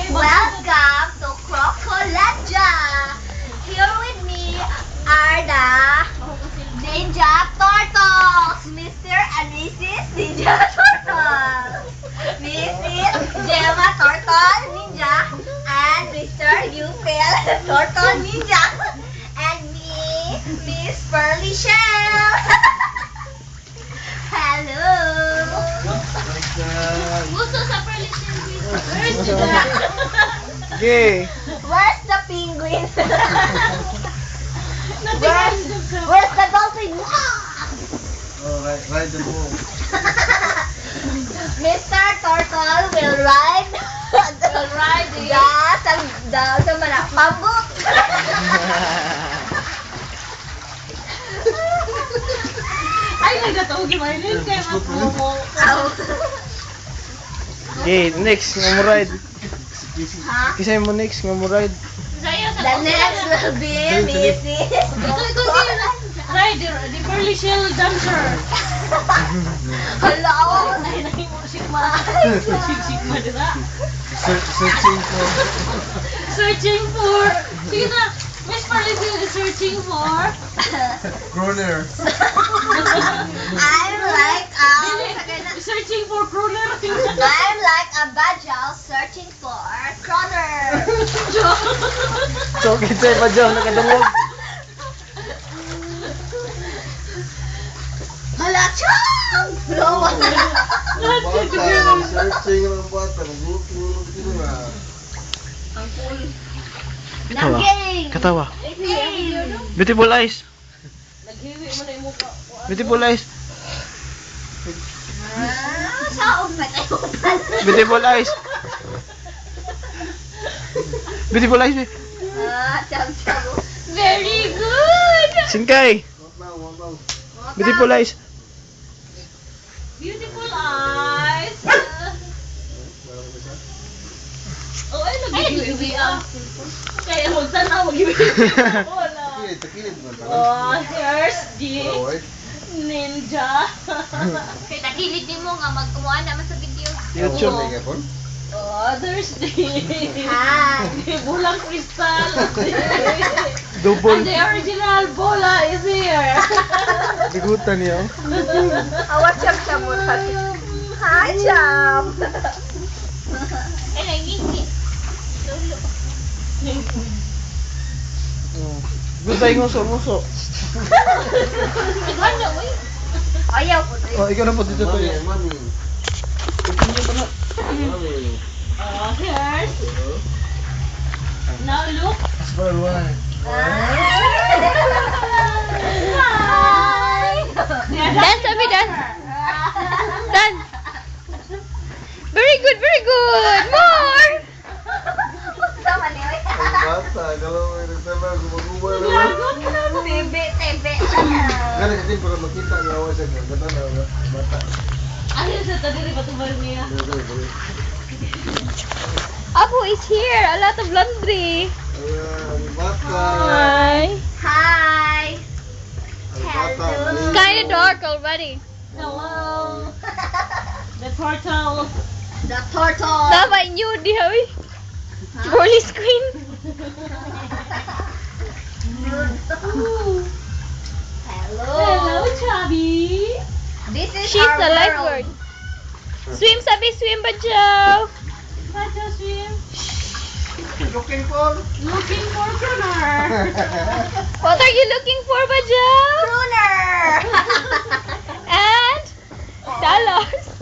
Welcome to Crocolaja. Here with me are the Ninja Turtles, Mr. and Mrs. Ninja Turtle, Mrs. Gemma Turtle Ninja, and Mr. Yupel Turtle Ninja, and me, Miss Pearly Shell. Hello. Gusto sa Pearly Shell. Where's the Okay. Where's the penguins? Where's the dolphin? Alright, ride the boat. Mr. Turtle will ride the pambut. Ay, nagkataog yung Marlene kaya mapromo. Okay, next nga mo ride. Huh? Kisay mo next nga mo ride. The next will be Mrs. Ito, ride, the Pearly Shell Dancer. Hala, ako. Nahinay mo, Sigma. Sigma, diba? Searching for Sige na, Miss Pearly Shell is searching for. Kroner. I'm like Searching for Kroner. I'm like a bajal searching for Kroner. So, kisay pa dyan, nakadungog. Hala, chong! Lowa. Searching ng bata, mag-ulog na. Ang cool. Katawa. Naging. Katawa. Naging. Beautiful eyes. Naghiwi mo na yung mukha. Beautiful eyes. Saog na kayo pala. Beautiful eyes. Beautiful eyes. Cham-cham. Very good! Sinkay. Beautiful eyes. Beautiful eyes. Oh, ay, naghiwi ah. Kaya magtanaw, maghiwi. Oh, here's the ninja. Kaya takilid din mo nga magkumuha naman sa video. YouTube. Oh, there's the Hi. bulang crystal. Double. And the original bola is here. Bigutan niya. Awat cham-cham mo sabi. Hi, Cham. Eh, nangingi. Lolo. Gutay nguso. Ano, uy? Ayaw ko tayo. Oh, ikaw na po dito to. Oh, here's. Now look. Hi. Dance, Abi, dance. Dance. Very good, very good. More. Sama ni, uy. Bata, kalau may sama gumaguma naman. Tebe. Gana kasi para makita ng awa siya. Gata na bata. Ano sa tadiri patubal niya? Abu is here. A lot of laundry. Bata. Hi. Hi. Bata. It's kind of dark already. Hello. The turtle. The turtle. Dapat new di hawi. Holy screen. Hello, Chubby. This is She's our the world. lifeguard. Swim sabi swim Bajaw. Pacho swim. Looking for. Looking for Kroner. What are you looking for Bajaw? Crooner. And dollars.